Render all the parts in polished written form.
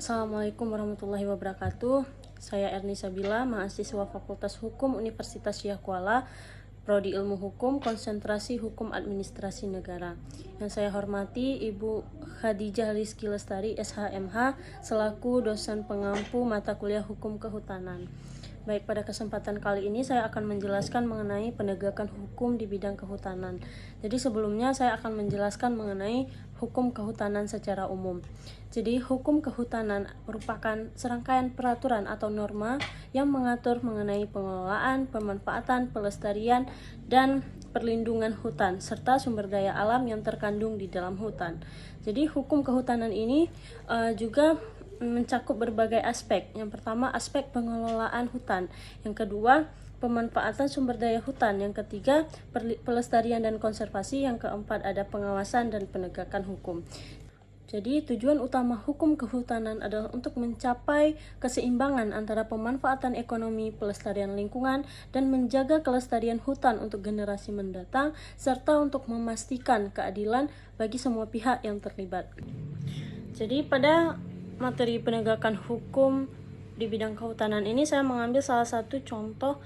Assalamualaikum warahmatullahi wabarakatuh. Saya Erni Sabila, mahasiswa Fakultas Hukum Universitas Syahkuala, Prodi Ilmu Hukum, Konsentrasi Hukum Administrasi Negara. Yang saya hormati Ibu Khadijah Rizky Lestari, SHMH, selaku dosen pengampu mata kuliah Hukum Kehutanan. Baik, pada kesempatan kali ini saya akan menjelaskan mengenai penegakan hukum di bidang kehutanan. Jadi sebelumnya saya akan menjelaskan mengenai hukum kehutanan secara umum. Jadi hukum kehutanan merupakan serangkaian peraturan atau norma yang mengatur mengenai pengelolaan, pemanfaatan, pelestarian, dan perlindungan hutan serta sumber daya alam yang terkandung di dalam hutan. Jadi hukum kehutanan ini juga mencakup berbagai aspek. Yang pertama, aspek pengelolaan hutan. Yang kedua, pemanfaatan sumber daya hutan. Yang ketiga, pelestarian dan konservasi. Yang keempat, ada pengawasan dan penegakan hukum. Jadi tujuan utama hukum kehutanan adalah untuk mencapai keseimbangan antara pemanfaatan ekonomi, pelestarian lingkungan, dan menjaga kelestarian hutan untuk generasi mendatang, serta untuk memastikan keadilan bagi semua pihak yang terlibat. Jadi pada materi penegakan hukum di bidang kehutanan ini saya mengambil salah satu contoh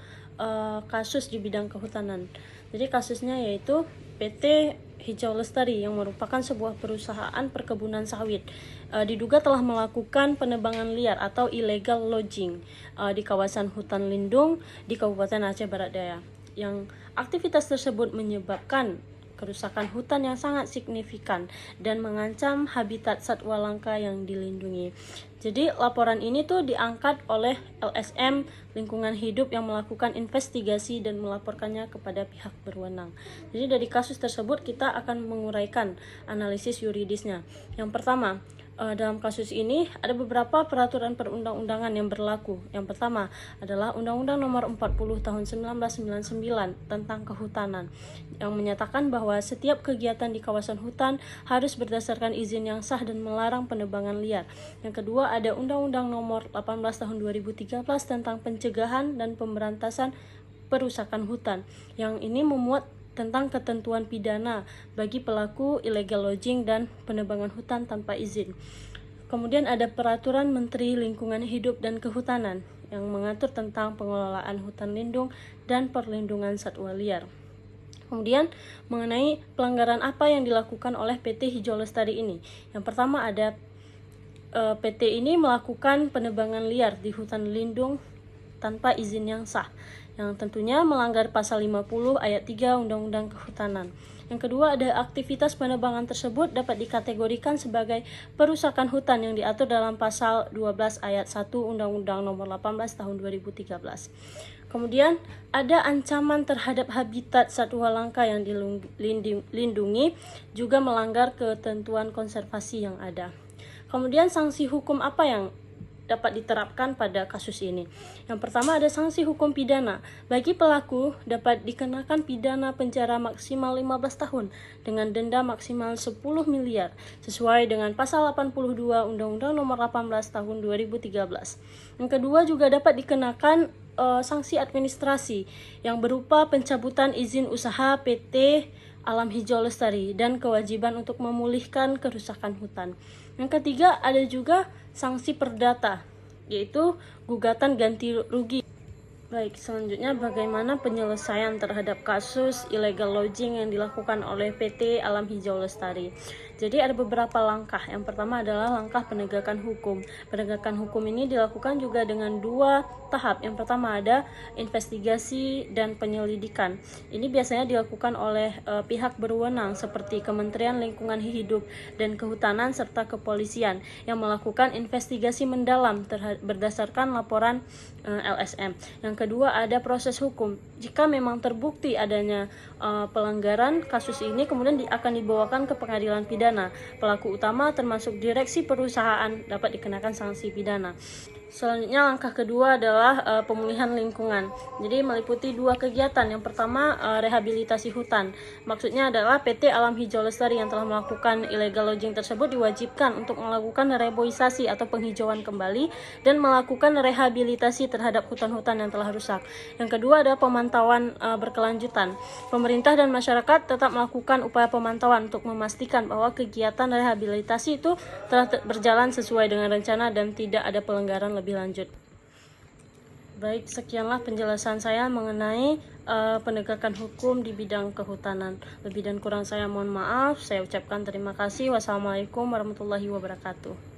kasus di bidang kehutanan. Jadi kasusnya yaitu PT Hijau Lestari yang merupakan sebuah perusahaan perkebunan sawit diduga telah melakukan penebangan liar atau illegal logging di kawasan hutan lindung di Kabupaten Aceh Barat Daya, yang aktivitas tersebut menyebabkan kerusakan hutan yang sangat signifikan dan mengancam habitat satwa langka yang dilindungi. Jadi laporan ini tuh diangkat oleh LSM Lingkungan Hidup yang melakukan investigasi dan melaporkannya kepada pihak berwenang. Jadi dari kasus tersebut kita akan menguraikan analisis yuridisnya. Yang pertama, dalam kasus ini ada beberapa peraturan perundang-undangan yang berlaku. Yang pertama adalah Undang-Undang Nomor 40 Tahun 1999 tentang Kehutanan yang menyatakan bahwa setiap kegiatan di kawasan hutan harus berdasarkan izin yang sah dan melarang penebangan liar. Yang kedua ada Undang-Undang Nomor 18 Tahun 2013 tentang pencegahan dan pemberantasan perusakan hutan, yang ini memuat tentang ketentuan pidana bagi pelaku illegal logging dan penebangan hutan tanpa izin. Kemudian ada Peraturan Menteri Lingkungan Hidup dan Kehutanan yang mengatur tentang pengelolaan hutan lindung dan perlindungan satwa liar. Kemudian mengenai pelanggaran apa yang dilakukan oleh PT Hijau Lestari ini. Yang pertama ada PT ini melakukan penebangan liar di hutan lindung tanpa izin yang sah, yang tentunya melanggar pasal 50 ayat 3 Undang-Undang Kehutanan. Yang kedua ada aktivitas penebangan tersebut dapat dikategorikan sebagai perusakan hutan yang diatur dalam pasal 12 ayat 1 Undang-Undang Nomor 18 Tahun 2013. Kemudian ada ancaman terhadap habitat satwa langka yang dilindungi, juga melanggar ketentuan konservasi yang ada. Kemudian sanksi hukum apa yang dapat diterapkan pada kasus ini? Yang pertama ada sanksi hukum pidana. Bagi pelaku dapat dikenakan pidana penjara maksimal 15 tahun dengan denda maksimal 10 miliar sesuai dengan pasal 82 Undang-Undang Nomor 18 Tahun 2013. Yang kedua juga dapat dikenakan sanksi administrasi yang berupa pencabutan izin usaha PT Alam Hijau Lestari dan kewajiban untuk memulihkan kerusakan hutan. Yang ketiga ada juga sanksi perdata, yaitu gugatan ganti rugi. Baik, selanjutnya bagaimana penyelesaian terhadap kasus illegal logging yang dilakukan oleh PT Alam Hijau Lestari. Jadi ada beberapa langkah. Yang pertama adalah langkah penegakan hukum. Penegakan hukum ini dilakukan juga dengan dua tahap. Yang pertama ada investigasi dan penyelidikan. Ini biasanya dilakukan oleh pihak berwenang seperti Kementerian Lingkungan Hidup dan Kehutanan serta kepolisian yang melakukan investigasi mendalam berdasarkan laporan LSM. Yang kedua ada proses hukum. Jika memang terbukti adanya pelanggaran kasus ini, kemudian akan dibawakan ke pengadilan pidana. Pelaku utama termasuk direksi perusahaan dapat dikenakan sanksi pidana. Selanjutnya langkah kedua adalah pemulihan lingkungan. Jadi meliputi dua kegiatan. Yang pertama rehabilitasi hutan. Maksudnya adalah PT Alam Hijau Lestari yang telah melakukan illegal logging tersebut diwajibkan untuk melakukan reboisasi atau penghijauan kembali dan melakukan rehabilitasi terhadap hutan-hutan yang telah rusak. Yang kedua adalah pemantauan berkelanjutan. Pemerintah dan masyarakat tetap melakukan upaya pemantauan untuk memastikan bahwa kegiatan rehabilitasi itu telah berjalan sesuai dengan rencana dan tidak ada pelanggaran lebih lanjut. Baik, sekianlah penjelasan saya mengenai penegakan hukum di bidang kehutanan. Lebih dan kurang saya mohon maaf. Saya ucapkan terima kasih. Wassalamualaikum warahmatullahi wabarakatuh.